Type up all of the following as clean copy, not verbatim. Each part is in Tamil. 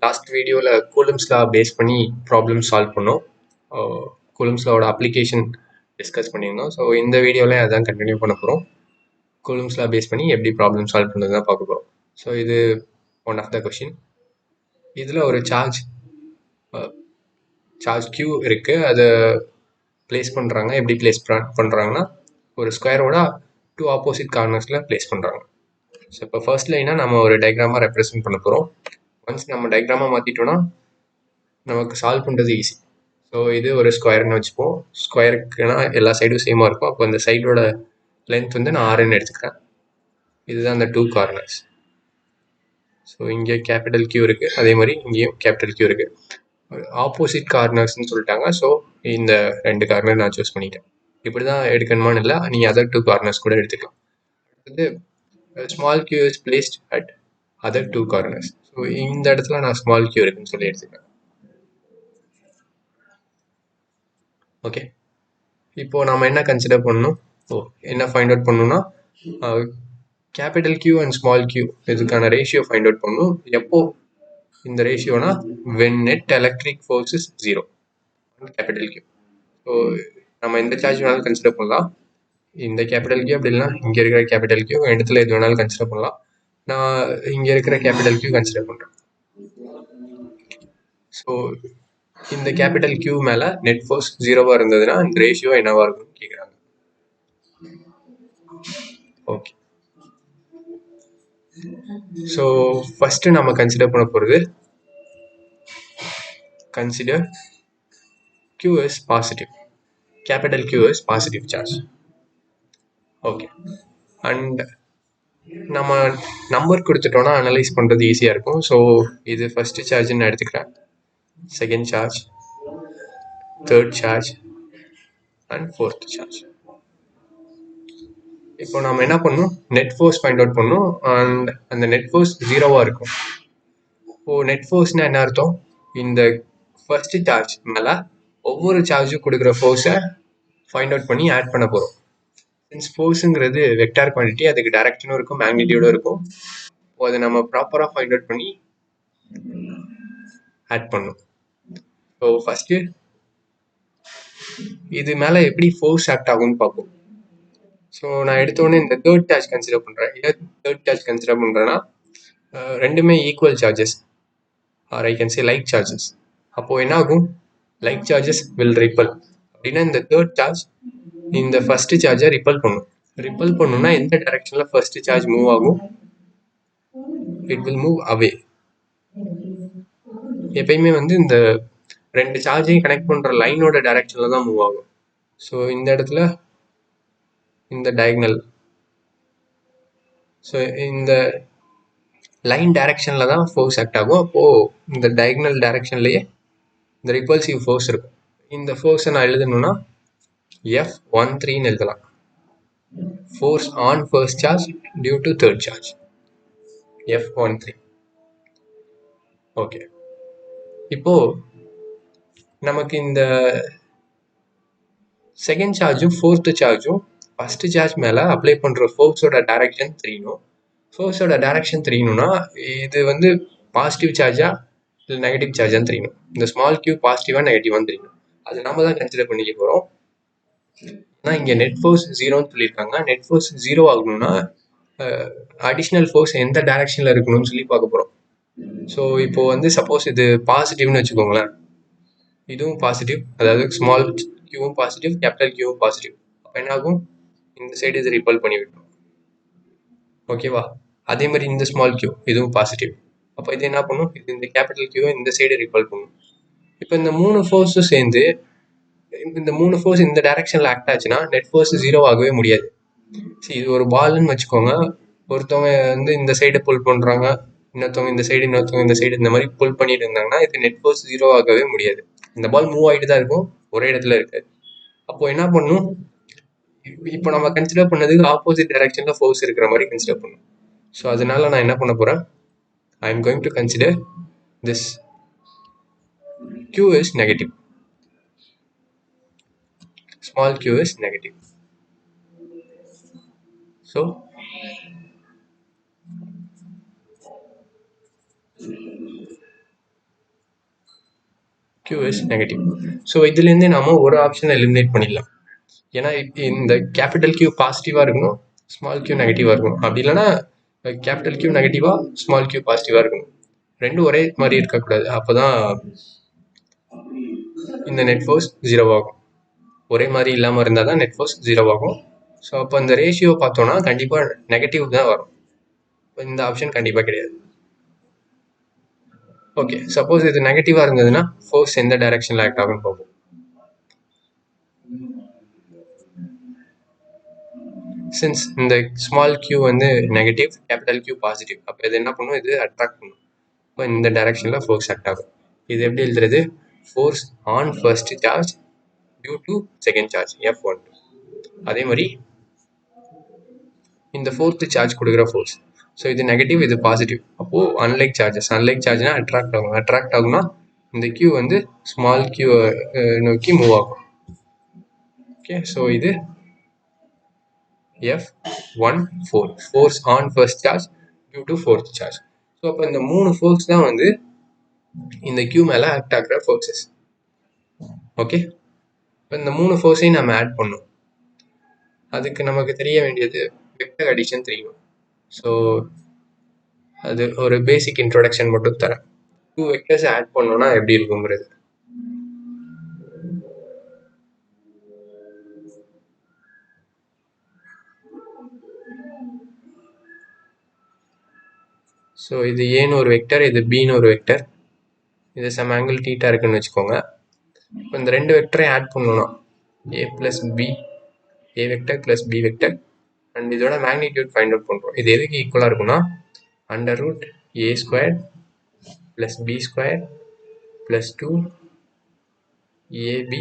லாஸ்ட் வீடியோவில் கூலம்ஸ் லா பேஸ் பண்ணி ப்ராப்ளம் சால்வ் பண்ணோம். கூலம்ஸ் லாவோட அப்ளிகேஷன் டிஸ்கஸ் பண்ணியிருந்தோம். ஸோ இந்த வீடியோவில் அதான் கண்டினியூ பண்ண போகிறோம். கூலம்ஸ் லா பேஸ் பண்ணி எப்படி ப்ராப்ளம் சால்வ் பண்ணுறது தான் பார்க்க போகிறோம். ஸோ இது ஒன் ஆஃப் த கொஷின். இதில் ஒரு சார்ஜ் Q இருக்குது, அதை பிளேஸ் பண்ணுறாங்க. எப்படி பிளேஸ் பண்ணுறாங்கன்னா ஒரு ஸ்கொயரோட 2 ஆப்போசிட் கார்னர்ஸில் பிளேஸ் பண்ணுறாங்க. ஸோ இப்போ ஃபர்ஸ்ட் லைனாக நம்ம ஒரு டயக்ராமாக ரெப்ரசென்ட் பண்ண போகிறோம். ஒன்ஸ் நம்ம டயக்ராமாக மாற்றிட்டோன்னா நமக்கு சால்வ் பண்ணுறது ஈஸி. ஸோ இது ஒரு ஸ்கொயர்னு வச்சுப்போம். ஸ்கொயருக்குன்னா எல்லா சைடும் சேமாக இருக்கும். அப்போ இந்த சைடோட லென்த் வந்து நான் 6ன்னு எடுத்துக்கிறேன். இதுதான் அந்த 2 கார்னர்ஸ். ஸோ இங்கே கேபிட்டல் Q இருக்குது, அதே மாதிரி இங்கேயும் கேபிட்டல் Q இருக்குது. ஆப்போசிட் கார்னர்ஸ்ன்னு சொல்லிட்டாங்க. ஸோ இந்த 2 கார்னர் நான் சூஸ் பண்ணிட்டேன். இப்படி தான் எடுக்கணுமான்னு இல்லை, நீங்கள் அதர் 2 கார்னர்ஸ் கூட எடுத்துக்கலாம். அடுத்தது small Q is placed at other 2 corners. So இந்த இடத்துல நான் ஸ்மால் Q இருக்குன்னு சொல்லி எடுத்துக்கிறேன். ஓகே, இப்போ நம்ம என்ன கன்சிடர் பண்ணணும், என்ன ஃபைண்ட் அவுட் பண்ணணும்னா capital Q and small Q இதுக்கான ரேஷியோ ஃபைண்ட் அவுட் பண்ணணும். எப்போ இந்த ரேஷியோனா when net electric force is 0 capital Q. So நம்ம எந்த சார்ஜ் வேணாலும் கன்சிடர் பண்ணலாம். இந்த கேபிட்டல் Q அப்படி இல்லைனா இங்கே இருக்கிற கேபிட்டல் Q இடத்துல எது வேணாலும் கன்சிடர் பண்ணலாம். நான் இங்கே இருக்கிற கேபிட்டல் Q கன்சிடர் பண்ணுறேன். ஸோ இந்த கேபிட்டல் Q மேலே நெட் ஃபோர்ஸ் 0வாக இருந்ததுன்னா இந்த ரேஷியோ என்னவா இருக்கும்னு கேட்குறாங்க. ஓகே, ஸோ ஃபஸ்ட்டு நம்ம கன்சிடர் பண்ண போகிறது consider Q is positive. Capital Q is positive charge. Okay, and நம்ம நம்பர் கொடுத்துட்டோன்னா அனலைஸ் பண்ணுறது ஈஸியாக இருக்கும். ஸோ இது ஃபஸ்ட்டு சார்ஜ்னு நான் எடுத்துக்கிறேன், second charge, third charge and fourth charge. இப்போ நம்ம என்ன பண்ணணும், நெட் ஃபோர்ஸ் ஃபைண்ட் அவுட் பண்ணணும். அண்ட் அந்த நெட் ஃபோர்ஸ் 0வாக இருக்கும். இப்போது நெட் ஃபோர்ஸ்னால் என்ன அர்த்தம், இந்த ஃபர்ஸ்ட் சார்ஜ் மேலே ஒவ்வொரு சார்ஜும் கொடுக்குற ஃபோர்ஸை ஃபைண்ட் அவுட் பண்ணி ஆட் பண்ண போகிறோம். சின்ஸ் ஃபோர்ஸுங்கிறது வெக்டார் குவான்டிட்டி, அதுக்கு டைரக்ஷனும் இருக்கும், மேக்னிடியூடும் இருக்கும். அதை நம்ம ப்ராப்பராக ஃபைண்ட் அவுட் பண்ணி ஆட் பண்ணணும். ஸோ ஃபஸ்ட்டு இது மேலே எப்படி ஃபோர்ஸ் ஆக்ட் ஆகும்னு பார்ப்போம். ஸோ நான் எடுத்தோடனே இந்த தேர்ட் சார்ஜ் கன்சிடர் பண்ணுறேன். ஏன் தேர்ட் சார்ஜ் கன்சிடர் பண்ணுறேன்னா ரெண்டுமே equal charges, or I can say like charges. அப்போது என்ன ஆகும், லைக் சார்ஜஸ் வில் ரிப்பல். அப்படின்னா இந்த தேர்ட் சார்ஜ் இந்த ஃபர்ஸ்ட் சார்ஜை ரிப்பல் பண்ணும். ரிப்பல் பண்ணுன்னா எந்த டைரக்ஷனில் ஃபர்ஸ்ட் சார்ஜ் மூவ் ஆகும், இட் வில் மூவ் அவே. எப்பயுமே வந்து இந்த ரெண்டு சார்ஜையும் கனெக்ட் பண்ணுற லைனோட டைரக்ஷனில் தான் மூவ் ஆகும். ஸோ இந்த இடத்துல இந்த டயக்னல், ஸோ இந்த லைன் டைரக்ஷனில் தான் ஃபோர்ஸ் ஆக்ட் ஆகும். அப்போது இந்த டயக்னல் டைரக்ஷன்லேயே இந்த ரிப்பல்சிவ் ஃபோர்ஸ் இருக்கும். இந்த ஃபோர்ஸை நான் எழுதணும்னா F13ன்னு எழுதலாம், force on first charge due to third charge, F13. Okay, இப்போது நமக்கு இந்த செகண்ட் சார்ஜும் ஃபோர்த்து சார்ஜும் ஃபஸ்ட்டு சார்ஜ் மேலே அப்ளை பண்ணுற ஃபோர்ஸோட டைரக்ஷன் தெரியணும். ஃபோர்ஸோட டைரக்ஷன் தெரியணும்னா இது வந்து பாசிட்டிவ் சார்ஜா இல்லை நெகட்டிவ் சார்ஜான்னு தெரியணும். இந்த ஸ்மால் Q பாசிட்டிவாக நெகட்டிவான்னு தெரியணும். அது நம்ம தான் கன்சிடர் பண்ணிக்க போகிறோம். ஆனால் இங்கே நெட் ஃபோர்ஸ் 0ன்னு சொல்லியிருக்காங்க. நெட் ஃபோர்ஸ் 0 ஆகணும்னா அடிஷ்னல் ஃபோர்ஸ் எந்த டைரக்ஷனில் இருக்கணும்னு சொல்லி பார்க்க போகிறோம். ஸோ இப்போது வந்து சப்போஸ் இது பாசிட்டிவ்னு வச்சுக்கோங்களேன், இதுவும் பாசிட்டிவ், அதாவது ஸ்மால் Qவும் பாசிட்டிவ், கேபிட்டல் Qவும் பாசிட்டிவ். அப்போ என்ன ஆகும், இந்த சைடு இது ரிப்பல் பண்ணி விட்டோம். ஓகேவா, அதே மாதிரி இந்த ஸ்மால் Q இதுவும் பாசிட்டிவ். அப்போ இது என்ன பண்ணும், இது இந்த கேபிட்டல் Qவை இந்த சைடு ரிப்பல் பண்ணும். இப்போ இந்த மூணு ஃபோர்ஸும் சேர்ந்து இந்த மூணு ஃபோர்ஸ் இந்த டைரக்ஷனில் ஆக்ட் ஆச்சுன்னா நெட் ஃபோர்ஸ் 0 ஆகவே முடியாது. சரி, இது ஒரு பால்னு வச்சுக்கோங்க. ஒருத்தவங்க வந்து இந்த சைடு புல் பண்ணுறாங்க, இன்னொருத்தவங்க இந்த சைடு, இன்னொருத்தவங்க இந்த சைடு, இந்த மாதிரி புல் பண்ணிட்டு இருந்தாங்கன்னா இது நெட் ஃபோர்ஸ் 0 ஆகவே முடியாது. இந்த பால் மூவ் ஆகிட்டு தான் இருக்கும், ஒரே இடத்துல இருக்காது. அப்போ என்ன பண்ணும், இப்போ நம்ம கன்சிடர் பண்ணதுக்கு ஆப்போசிட் டைரக்ஷனில் ஃபோர்ஸ் இருக்கிற மாதிரி கன்சிடர் பண்ணும். ஸோ அதனால நான் என்ன பண்ண போகிறேன், I am going to consider this Q is negative. Small Q is negative. So Q is negative. So இதுலேருந்தே நாம ஒரு ஆப்ஷனை எலிமினேட் பண்ணிடலாம். ஏன்னா இந்த கேபிட்டல் Q பாசிட்டிவாக இருக்கணும், ஸ்மால் Q நெகட்டிவாக இருக்கணும். அப்படி இல்லைன்னா கேபிட்டல் Q நெகட்டிவாக ஸ்மால் Q பாசிட்டிவாக இருக்கணும். ரெண்டும் ஒரே மாதிரி இருக்கக்கூடாது. அப்போ தான் இந்த நெட் ஃபோர்ஸ் 0 ஆகும். ஒரே மாதிரி இல்லாமல் இருந்தால் தான் நெட் ஃபோர்ஸ் 0 ஆகும். ஸோ அப்போ இந்த ரேஷியோ பார்த்தோன்னா கண்டிப்பாக நெகட்டிவ் தான் வரும். இந்த ஆப்ஷன் கண்டிப்பாக கிடையாது. ஓகே, சப்போஸ் இது நெகட்டிவாக இருந்ததுன்னா ஃபோர்ஸ் எந்த டைரக்ஷனில் ஆக்ட் ஆகும்னு பார்ப்போம். சின்ஸ் இந்த ஸ்மால் Q வந்து நெகட்டிவ், கேபிட்டல் Q பாசிட்டிவ், அப்போ இது என்ன பண்ணும், இது அட்ராக்ட் பண்ணும். இப்போ இந்த டைரக்ஷனில் ஃபோர்ஸ் ஆக்ட் ஆகும். இது எப்படி எழுதுறது? Force on first charge due to second charge F12. அதே மாதிரி இந்த ஃபோர்த்து சார்ஜ் கொடுக்குற ஃபோர்ஸ். ஸோ இது நெகட்டிவ், இது பாசிட்டிவ். அப்போது அன்லைக் சார்ஜ்னா அட்ராக்ட் ஆகும். அட்ராக்ட் ஆகும்னா இந்த Q வந்து ஸ்மால் Q நோக்கி மூவ் ஆகும். ஓகே, ஸோ இது F14, force on first charge due to fourth charge. So அப்போ இந்த 3 ஃபோர்ஸ் தான் வந்து இந்த Q மேலே ஆக்ட் ஆகிற ஃபோர்ஸஸ். ஓகே, இப்போ இந்த 3 ஃபோர்ஸையும் நம்ம ஆட் பண்ணோம். அதுக்கு நமக்கு தெரிய வேண்டியது வெக்டர் அடிஷன் தெரியணும். ஸோ அது ஒரு பேசிக் இன்ட்ரோடக்ஷன் மட்டும் தரேன். 2 வெக்டர்ஸ் ஆட் பண்ணோன்னா எப்படி இருக்குங்கிறது. ஸோ இது ஏன்னு ஒரு வெக்டர், இது பின்னு ஒரு வெக்டர், இது சம் ஆங்கிள் தீட்டா இருக்குன்னு வச்சுக்கோங்க. இப்போ இந்த 2 வெக்டரையும் ஆட் பண்ணணும்னா A + B, A vector + B vector, and இதோட மேக்னிடியூட் ஃபைண்ட் அவுட் பண்ணுறோம். இது எதுக்கு ஈக்குவலாக இருக்குன்னா √A² + B² + 2AB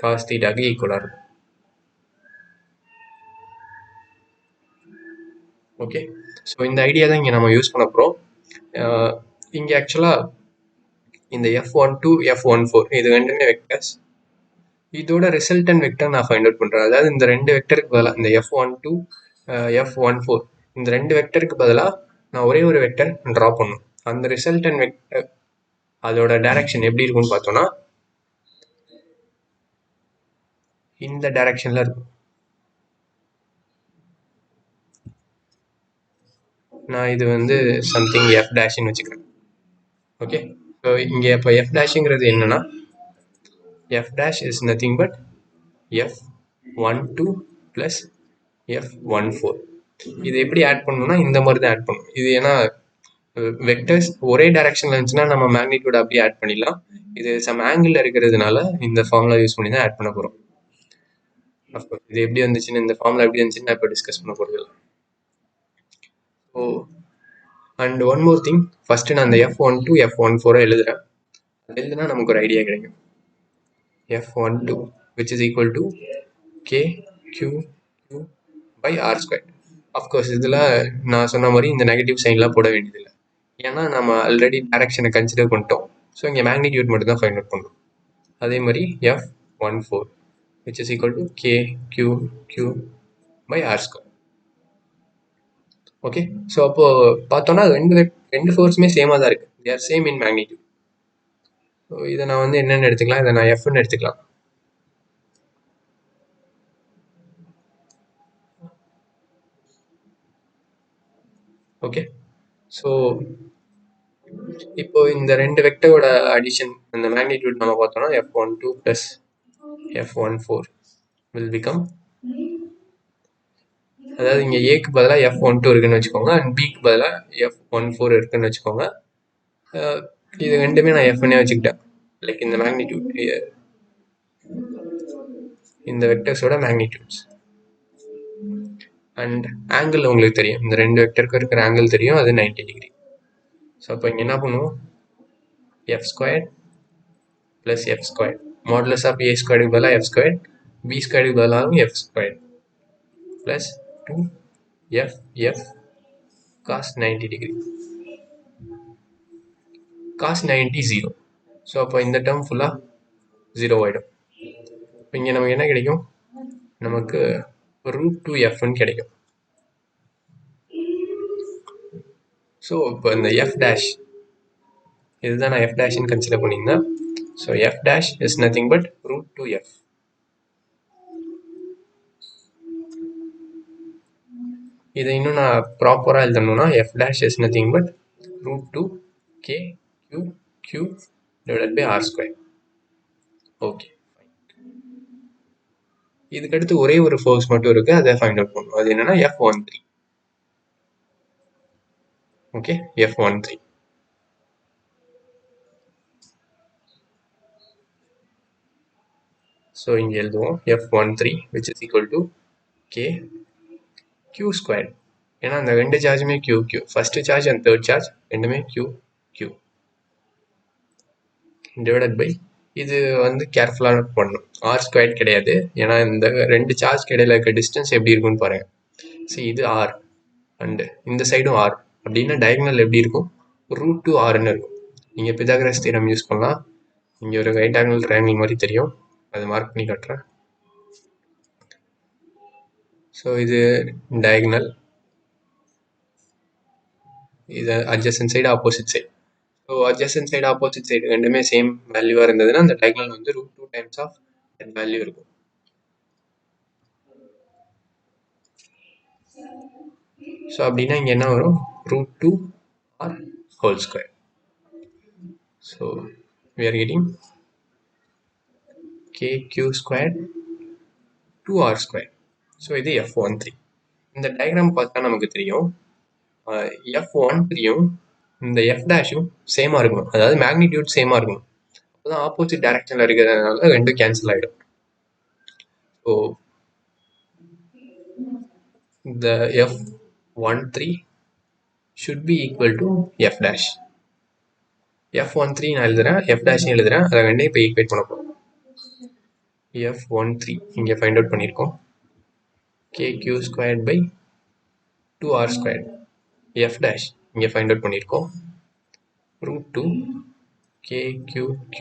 cos θக்கு ஈக்குவலாக இருக்கும். ஓகே, ஸோ இந்த ஐடியா தான் இங்கே நம்ம யூஸ் பண்ண போகிறோம். இங்கே ஆக்சுவலாக இந்த F12, F14 இது ரெண்டுமே வெக்டர்ஸ். இதோட ரிசல்டன் வெக்டர் நான் ஃபைண்ட் அவுட் பண்ணுறேன். அதாவது இந்த 2 வெக்டருக்கு பதிலாக, இந்த F12, F14 இந்த 2 வெக்டருக்கு பதிலாக நான் ஒரே ஒரு வெக்டர் ட்ரா பண்ணும். அந்த ரிசல்டன் வெக்டர் அதோட டைரக்ஷன் எப்படி இருக்கும்னு பார்த்தோன்னா இந்த டைரக்ஷனில் இருக்கும். நான் இது வந்து சம்திங் F' வச்சுக்கிறேன். ஓகே, ஸோ இங்கே இப்போ F' என்னன்னா F' is nothing but F12 + F14. இது எப்படி ஆட் பண்ணணும்னா இந்த மாதிரி தான் ஆட் பண்ணணும். இது ஏன்னா வெக்டர்ஸ் ஒரே டைரக்ஷனில் இருந்துச்சுன்னா நம்ம மேக்னிடியூட் அப்படியே ஆட் பண்ணிடலாம். இது சம் ஆங்கிளில் இருக்கிறதுனால இந்த ஃபார்முலா யூஸ் பண்ணி தான் ஆட் பண்ண போகிறோம். அஃப்கோர்ஸ் இது எப்படி வந்துச்சுன்னு, இந்த ஃபார்முலா எப்படி வந்துச்சுன்னு நான் இப்போ டிஸ்கஸ் பண்ண போகிறது இல்லை. Oh, and one more thing, first நான் அந்த F12, F14 எழுதுறேன். எழுதுனா நமக்கு ஒரு ஐடியா கிடைக்கும். F12 which is equal to KQQ/R². Of course இதில் நான் சொன்ன மாதிரி இந்த நெகட்டிவ் சைன்லாம் போட வேண்டியதில்லை, ஏன்னா நம்ம ஆல்ரெடி டைரக்ஷனை கன்சிடர் பண்ணிட்டோம். ஸோ இங்கே மேக்னிடியூட் மட்டும் தான் ஃபைண்ட் அவுட் பண்ணுறோம். அதே மாதிரி F14 which is equal to KQQ/R². Okay, so அப்போது பார்த்தோன்னா ரெண்டு ஃபோர்ஸுமே சேமாக தான் இருக்குது. they are same in magnitude. So இதை நான் வந்து என்னென்னு எடுத்துக்கலாம், இதை நான் Fன்னு எடுத்துக்கலாம். ஓகே, ஸோ இப்போ இந்த 2 வெக்டரோட அடிஷன் அந்த மேக்னிடியூட் நம்ம பார்த்தோம்னா F12 + F14 will become, அதாவது இங்கே ஏக்கு பதிலாக F12 இருக்குன்னு வச்சுக்கோங்க, அண்ட் பிக்கு பதிலாக F14 இருக்குன்னு வச்சுக்கோங்க. இது ரெண்டுமே நான் Fன்னே வச்சுக்கிட்டேன். லைக் இந்த மேக்னிடியூட், இந்த வெக்டர்ஸோட மேக்னிடியூட்ஸ். அண்ட் ஆங்கிள் உங்களுக்கு தெரியும், இந்த 2 வெக்டருக்கு இருக்கிற ஆங்கிள் தெரியும், அது 90 டிகிரி. ஸோ அப்போ இங்கே என்ன பண்ணுவோம், F² + F², modulus of A² பதிலாக F², B² பதிலாகவும் F² + 2FF cos 90 degree. cos 90 0. So அப்போ இந்த டேர்ம் ஃபுல்லாக 0 ஆகிடும். இப்போ இங்கே நமக்கு என்ன கிடைக்கும், நமக்கு √2Fன்னு கிடைக்கும். ஸோ இப்போ இந்த F' இதுதான் நான் F' கன்சிடர் பண்ணியிருந்தேன். So f dash is nothing but root 2f. இதை இன்னும் நான் ப்ராப்பராக எழுதணும்னா f dash is nothing but root 2 k q q divided by r square. Okay, இதுக்கடுத்து ஒரே ஒரு ஃபோர்ஸ் மட்டும் இருக்குது, அதை ஃபைண்ட் அவுட் பண்ணணும். அது என்னன்னா f13. Okay, f13. ஸோ இங்கே எழுதுவோம் f13 which is equal to k q squared. ஏன்னா அந்த ரெண்டு சார்ஜுமே q q, first charge and third charge ரெண்டுமே q q டிவைடட் பை, இது வந்து கேர்ஃபுல்லாக பண்ணணும், ஆர் ஸ்கொயர் கிடையாது. ஏன்னா இந்த ரெண்டு சார்ஜ் இடையில இருக்க டிஸ்டன்ஸ் எப்படி இருக்குன்னு பாருங்க. சரி, இது ஆர் அண்டு இந்த சைடும் ஆர் அப்படின்னா டயகனல் எப்படி இருக்கும், ரூட் 2 ஆர்ன்னு இருக்கும். நீங்கள் பிதாகரஸ் தியரம் யூஸ் பண்ணலாம். இங்கே ஒரு ரைட் ஆங்கிள் ட்ரையாங்கிள் மாதிரி தெரியும், அதை மார்க் பண்ணி காட்டுறேன். ஸோ இது டயகனல், இது adjacent side opposite side. So adjacent side opposite side ரெண்டுமே சேம் வேல்யூவாக இருந்ததுன்னா அந்த டயகனல் வந்து root 2 times of that value இருக்கும். ஸோ அப்படின்னா இங்கே என்ன வரும், root 2 r whole square. So we are getting kq squared 2r squared. So இது f13. இந்த டயக்ராம் பார்த்தா நமக்கு தெரியும் f13யும் இந்த f டேஷும் சேமாக இருக்கணும், அதாவது மேக்னிடியூட் சேமாக இருக்கணும். அப்போதான் ஆப்போசிட் டைரக்ஷனில் இருக்கிறதுனால ரெண்டும் கேன்சல் ஆகிடும். ஸோ இந்த f13 should be equal to f dash. f13 நான் எழுதுறேன், f dash எழுதுறேன், அதை ரெண்டையும் இப்போ ஈக்குவேட் பண்ண போகிறோம். f13 இங்கே ஃபைண்ட் அவுட் பண்ணியிருக்கோம், kq squared by 2r squared. f dash இங்கே ஃபைண்ட் அவுட் பண்ணியிருக்கோம், root 2 kq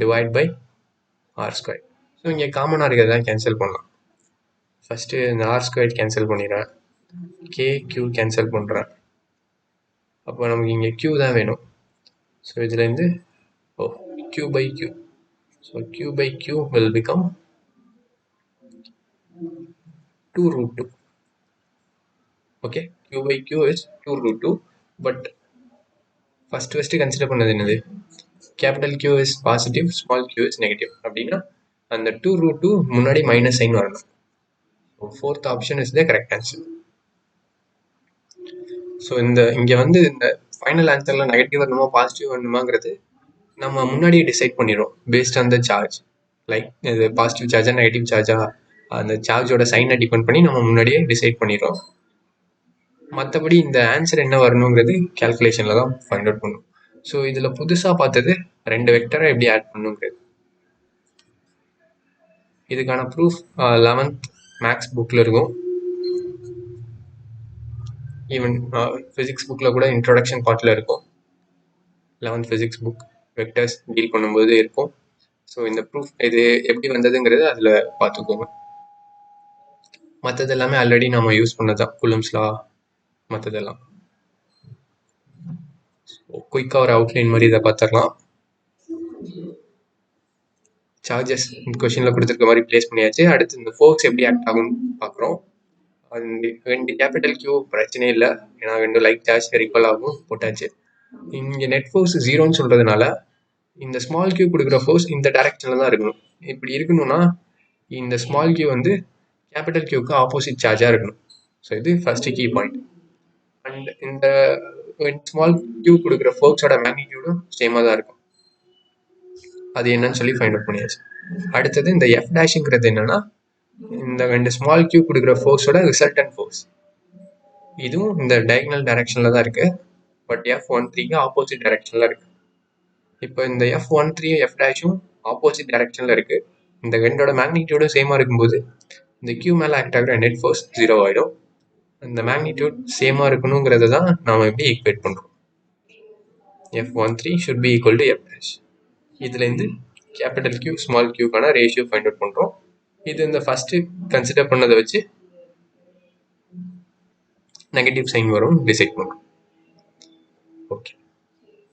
divide by r squared. So இங்கே காமனாக இருக்கிறதா கேன்சல் பண்ணலாம். ஃபஸ்ட்டு இந்த r squared கேன்சல் பண்ணிடுறேன், kq கேன்சல் பண்ணுறேன். அப்போ நமக்கு இங்கே q தான் வேணும். ஸோ இதுலேருந்து q by q. So q by q will become 2 root 2. Okay, q by q is 2 root 2. But first consider பண்ணது என்னது, capital Q is positive, small q is negative. அப்படின்னா அந்த 2 root 2 முன்னாடி மைனஸ் சைன் வரணும். So fourth option is the correct answer. So இங்கே வந்து இந்த ஃபைனல் ஆன்சரில் நெகட்டிவ் வரணுமா பாசிட்டிவ் வரணுமாங்கிறது நம்ம முன்னாடியே டிசைட் பண்ணிடுறோம் based on the charge. Like இது பாசிட்டிவ் சார்ஜா நெகட்டிவ் சார்ஜா, அந்த சார்ஜோட சைனை டிபெண்ட் பண்ணி நம்ம முன்னாடியே டிசைட் பண்ணிடுறோம். மற்றபடி இந்த ஆன்சர் என்ன வரணுங்கிறது கேல்குலேஷனில் தான் ஃபைண்ட் அவுட் பண்ணும். ஸோ இதில் புதுசாக பார்த்தது ரெண்டு வெக்டரை எப்படி ஆட் பண்ணுங்கிறது. இதுக்கான ப்ரூஃப் 11th மேக்ஸ் புக்கில் இருக்கும். ஈவன் ஃபிசிக்ஸ் புக்கில் கூட இன்ட்ரோடக்ஷன் பார்ட்டில் இருக்கும். 11th physics book vectors deal பண்ணும்போது இருக்கும். ஸோ இந்த ப்ரூஃப் இது எப்படி வந்ததுங்கிறது அதில் பார்த்துக்கோங்க. மற்றது எல்லாமே ஆல்ரெடி நம்ம யூஸ் பண்ணதான், கூலம்ஸ் லா மற்றதெல்லாம். குயிக்காக ஒரு அவுட்லைன் மாதிரி இதை பார்த்துடலாம். சார்ஜஸ் இந்த கொஷினில் கொடுத்துருக்க மாதிரி பிளேஸ் பண்ணியாச்சு. அடுத்து இந்த ஃபோர்ஸ் எப்படி ஆக்ட் ஆகும்னு பார்க்குறோம். ரெண்டு கேபிட்டல் Q பிரச்சனை இல்லை, ஏன்னா ரெண்டு லைக் சார்ஜ் ஈக்குவல் ஆகும், போட்டாச்சு. இங்கே நெட் ஃபோர்ஸ் 0ன்னு சொல்கிறதுனால இந்த ஸ்மால் q கொடுக்குற ஃபோர்ஸ் இந்த டைரக்ஷனில் தான் இருக்கணும். இப்படி இருக்கணும்னா இந்த ஸ்மால் q வந்து கேபிட்டல் Qக்கு ஆப்போசிட் சார்ஜாக இருக்கணும். ஸோ இது ஃபர்ஸ்ட் கீ பாயிண்ட். அண்ட் இந்த ஸ்மால் q கொடுக்குற ஃபோர்ஸோட மேக்னிடியூடும் சேமாக தான் இருக்கும். அது என்னன்னு சொல்லி ஃபைண்ட் அவுட் பண்ணியாச்சு. அடுத்தது இந்த f டேஷுங்கிறது என்னன்னா இந்த ரெண்டு ஸ்மால் q கொடுக்குற ஃபோர்ஸோட ரிசல்டன்ட் ஃபோர்ஸ். இதுவும் இந்த டயகனல் டைரக்ஷனில் தான் இருக்குது, பட் f13க்கு ஆப்போசிட் டைரக்ஷனில் இருக்குது. இப்போ இந்த f13 f டேஷும் ஆப்போசிட் டைரக்ஷனில் இருக்குது. இந்த ரெண்டோட மேக்னிடியூடும் சேமாக இருக்கும்போது இந்த q மேலே ஆக்ட் ஆகிற நெட் ஃபோர்ஸ் 0 ஆகிடும். இந்த மேக்னிடியூட் சேமாக இருக்கணுங்கிறத தான் நாம் எப்படி ஈக்குவேட் பண்ணுறோம். f13 should be equal to f dash. இதுலேருந்து கேபிட்டல் Q ஸ்மால் q-க்கான ரேஷியோ ஃபைண்ட் அவுட் பண்ணுறோம். இது இந்த ஃபஸ்ட்டு கன்சிடர் பண்ணதை வச்சு நெகட்டிவ் சைன் வரும் டிசைட் பண்ணுறோம்.